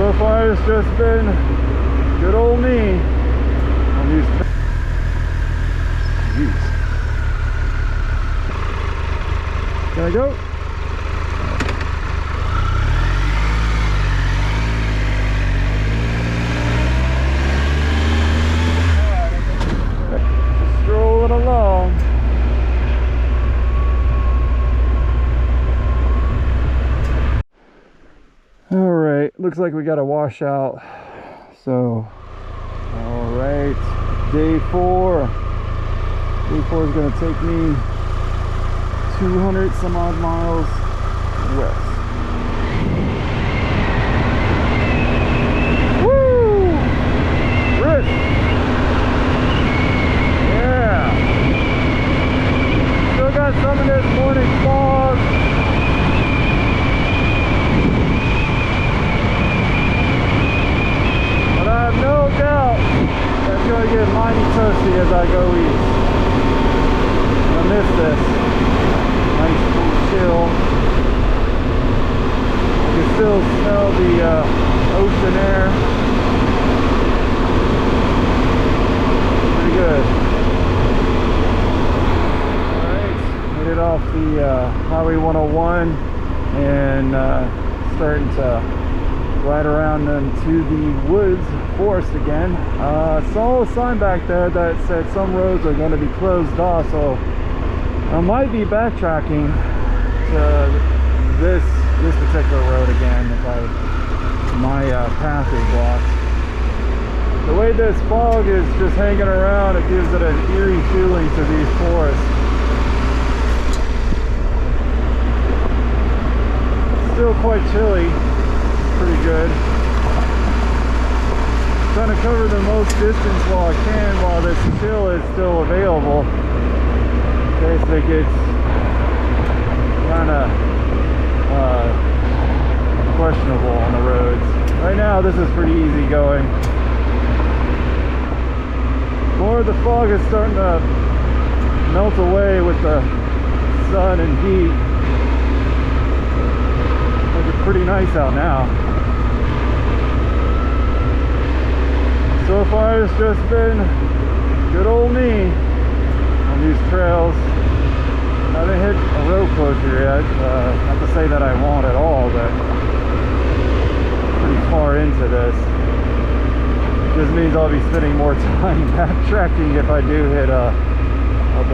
So far it's just been good old me on these. Jeez. Can I go? Just strolling along. All right, looks like we got a washout. So, all right, day 4. Day 4 is going to take me 200 some odd miles west. Woo! Rich! Yeah! Still got some of this morning fog. But I have no doubt that it's going to get mighty toasty as I go east. I miss this. Nice cool chill. You can still smell the ocean air. Pretty good. Alright, made it off the Highway 101 and starting to ride around into the woods forest again. Saw a sign back there that said some roads are going to be closed off, so I might be backtracking to this particular road again if my path is blocked. The way this fog is just hanging around, it gives it an eerie feeling to these forests. Still quite chilly, pretty good. Trying to cover the most distance while I can while this chill is still available. In case it gets kind of questionable on the roads. Right now this is pretty easy going. More of the fog is starting to melt away with the sun and heat. It's pretty nice out now. So far it's just been good old me on these trails. I haven't hit a road closure yet. Not to say that I won't at all, but pretty far into this. Just means I'll be spending more time backtracking if I do hit a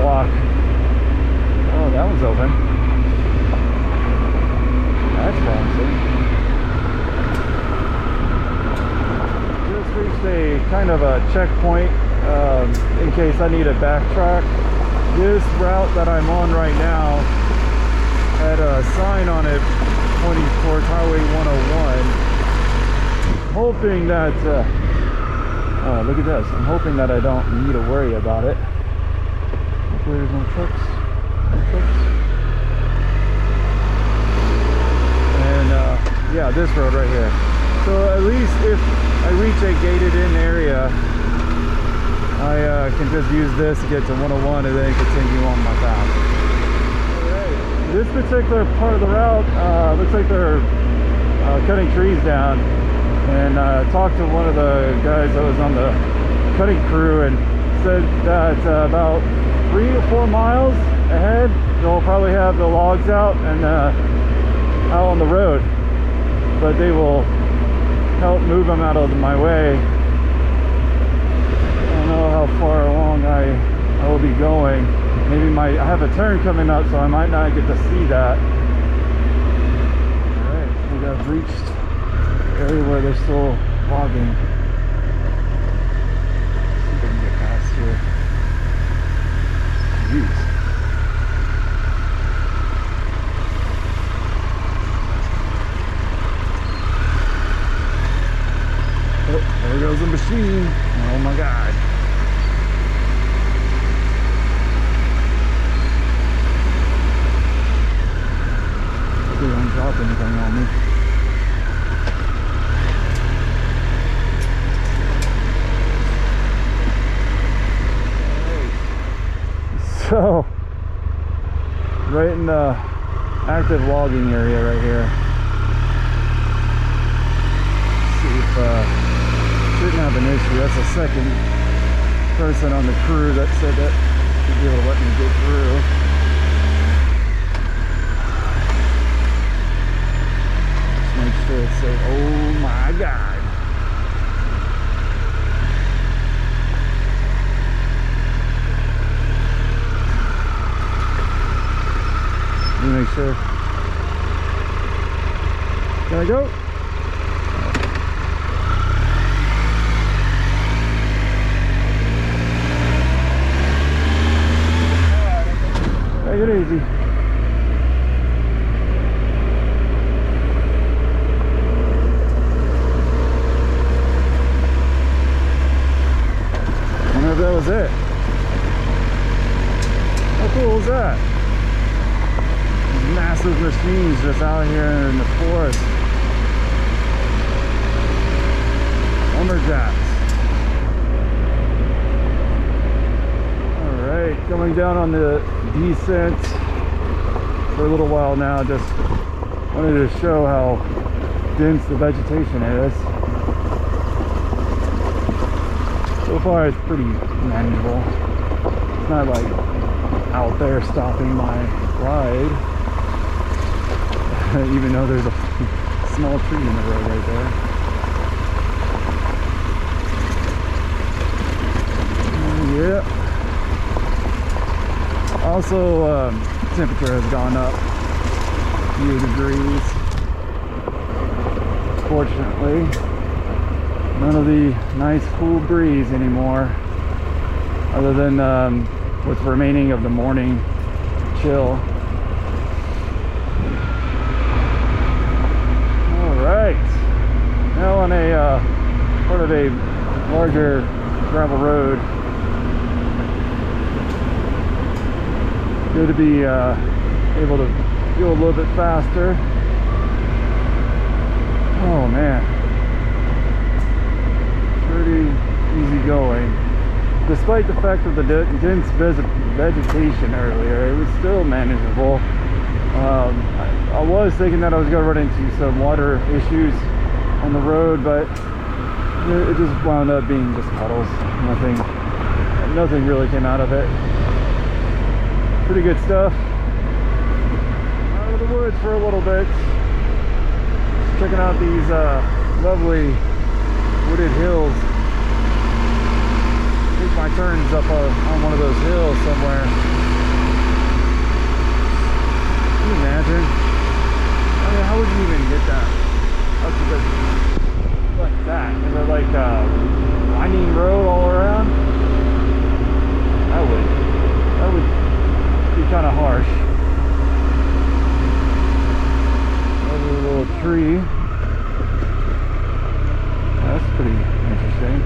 block. Oh, that one's open. That's promising. Just reached a kind of a checkpoint in case I need to backtrack. This route that I'm on right now had a sign on it pointing towards Highway 101. Hoping that, look at this. I'm hoping that I don't need to worry about it. Hopefully there's no trucks. And yeah, this road right here. So at least if I reach a gated in area, I can just use this to get to 101 and then continue on my path. Alright, this particular part of the route looks like they're cutting trees down. And I talked to one of the guys that was on the cutting crew and said that about 3 or 4 miles ahead they'll probably have the logs out and out on the road, but they will help move them out of my way. I don't know how far along I will be going. Maybe I have a turn coming up, so I might not get to see that. Alright, I think I've reached the area where they're still logging. See if I can get past here. Jeez. Oh, there goes the machine. Oh my god. Hopefully they don't drop anything on me. So, right in the active logging area right here. Let's see. didn't have an issue. That's the second person on the crew that said that he'd be able to let me get through. Just make sure it says, oh my God. Let me make sure. Can I go? Take it easy. I wonder if that was it. How cool is that? These massive machines just out here in the forest. Lumberjacks. Alright, coming down on the descent for a little while now. Just wanted to show how dense the vegetation is. So far it's pretty manageable. It's not like out there stopping my ride. Even though there's a small tree in the road right there. Yeah. Also, temperature has gone up a few degrees. Fortunately, none of the nice cool breeze anymore, other than what's remaining of the morning chill. All right, now on a part of a larger gravel road. Good to be able to go a little bit faster. Oh man, pretty easy going. Despite the fact of the dense vegetation earlier, it was still manageable. I was thinking that I was going to run into some water issues on the road, but it just wound up being just puddles. Nothing really came out of it. Pretty good stuff. Out of the woods for a little bit. Just checking out these lovely wooded hills. Take my turns up on one of those hills somewhere. Can you imagine? I mean, how would you even get that up to the, like that? Is there like a winding road all around? That would be kind of harsh. Another little tree. That's pretty interesting.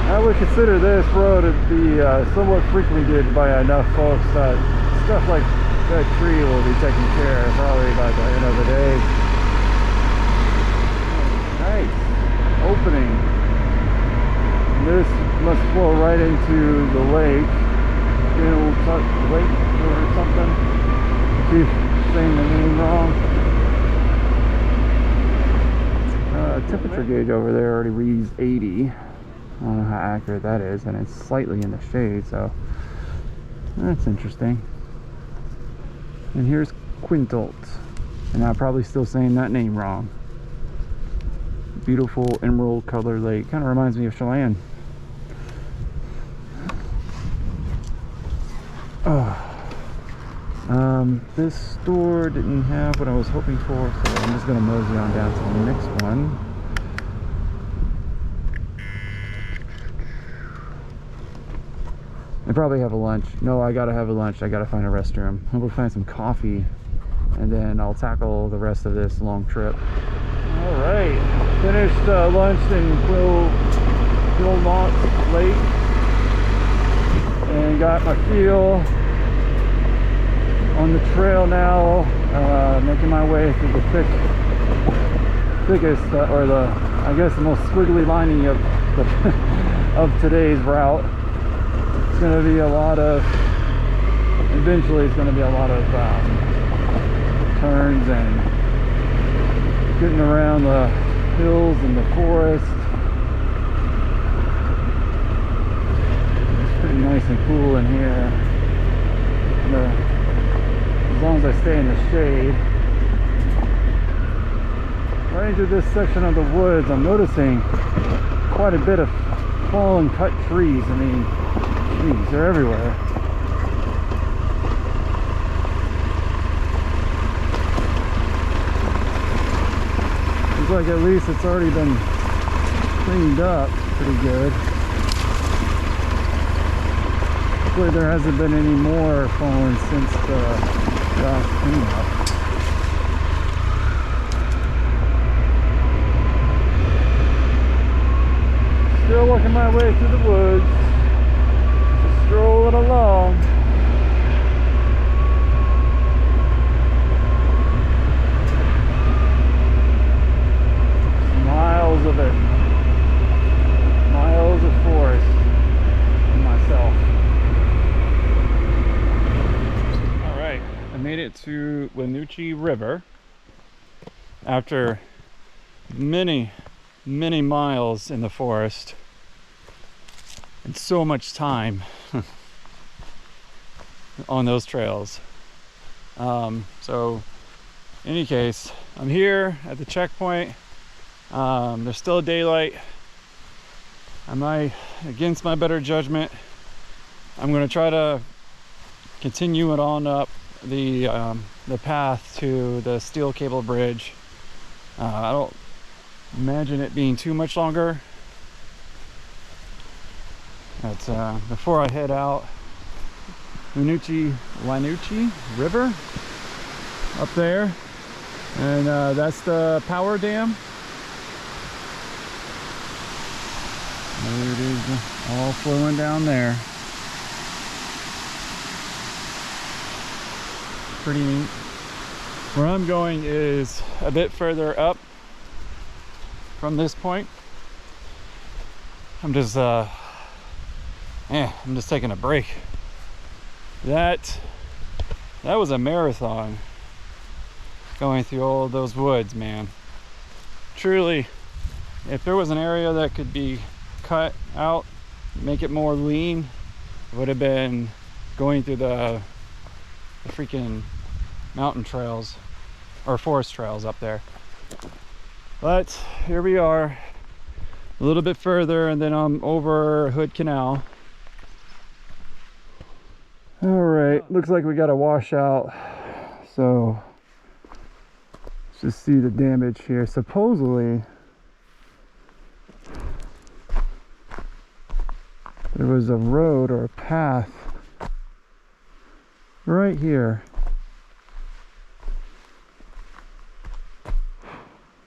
I would consider this road to be somewhat frequented by enough folks that stuff like that tree will be taken care of probably by the end of the day. Nice opening. This must flow right into the lake. Lake or something. Keep saying the name wrong. Temperature gauge over there already reads 80. I don't know how accurate that is, and it's slightly in the shade, so that's interesting. And here's Quintolt, and I'm probably still saying that name wrong. Beautiful emerald color lake. Kind of reminds me of Chelan. This store didn't have what I was hoping for, so I'm just gonna mosey on down to the next one. I probably have a lunch. No, I gotta have a lunch. I gotta find a restroom. I'm gonna find some coffee, and then I'll tackle the rest of this long trip. All right, finished lunch in Wilmot Lake, and got my fuel on the trail now. Making my way through the thickest, or I guess the most squiggly lining of of today's route. It's going to be a lot of, eventually it's going to be a lot of turns and getting around the hills and the forest. It's pretty nice and cool in here. As long as I stay in the shade. Right into this section of the woods, I'm noticing quite a bit of fallen cut trees. I mean, trees, they're everywhere. Looks like at least it's already been cleaned up pretty good. Hopefully there hasn't been any more fallen since the last cleanup. Still working my way through the woods, just strolling along. Miles of it, miles of forest and myself. All right, I made it to Wenatchee River after many miles in the forest and so much time on those trails. So in any case, I'm here at the checkpoint. There's still daylight. Against my better judgment, I'm going to try to continue it on up the path to the steel cable bridge. I don't imagine it being too much longer. But before I head out, Wenatchee River up there, and that's the power dam. There it is, all flowing down there. Pretty neat. Where I'm going is a bit further up from this point. I'm just taking a break. That was a marathon going through all of those woods, man. Truly, if there was an area that could be cut out, make it more lean, it would have been going through the freaking mountain trails or forest trails up there. But here we are, a little bit further, and then I'm over Hood Canal. All right, looks like we got a washout, so let's just see the damage here. Supposedly there was a road or a path right here.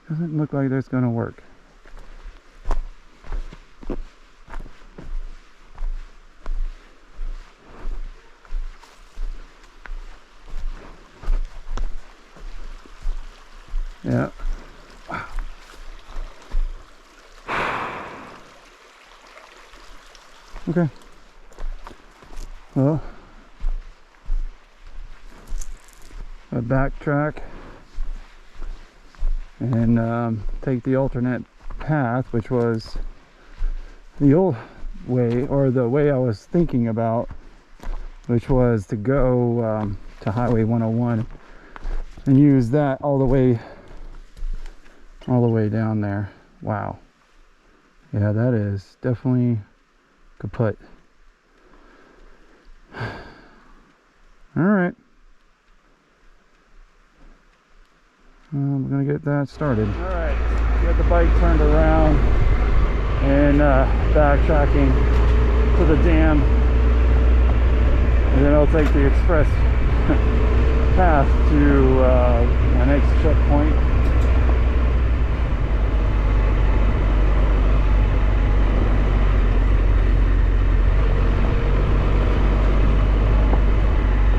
Doesn't look like that's gonna work. Yeah. Okay. Well, I backtrack and take the alternate path, which was the old way, or the way I was thinking about, which was to go to Highway 101 and use that all the way down there. Wow. Yeah, that is definitely kaput. All right. I'm gonna get that started. All right, get the bike turned around and backtracking to the dam, and then I'll take the express path to my next checkpoint.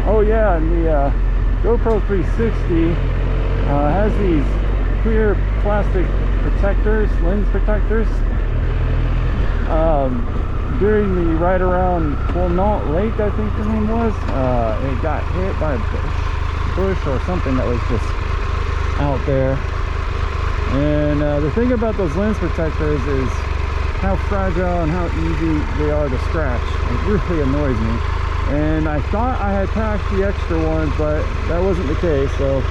Oh yeah, and the GoPro 360 has these clear plastic protectors, lens protectors. During the ride around Cournot Lake, I think the name was, it got hit by a bush or something that was just out there. And the thing about those lens protectors is how fragile and how easy they are to scratch. It really annoys me. And I thought I had packed the extra ones, but that wasn't the case. So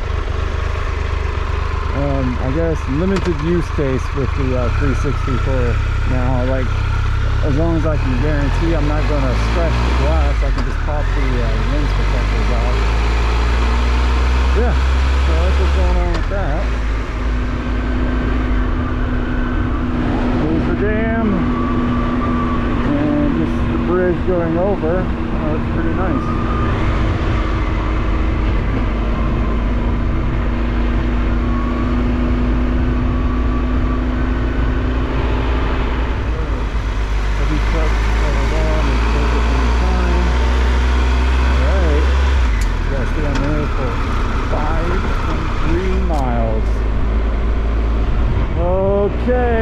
I guess limited use case with the 360 for now. Like, as long as I can guarantee I'm not going to scratch the glass, I can just pop the lens protectors out. Yeah, so that's what's going on with that. There's the dam and just the bridge going over. Oh, it's pretty nice. Okay,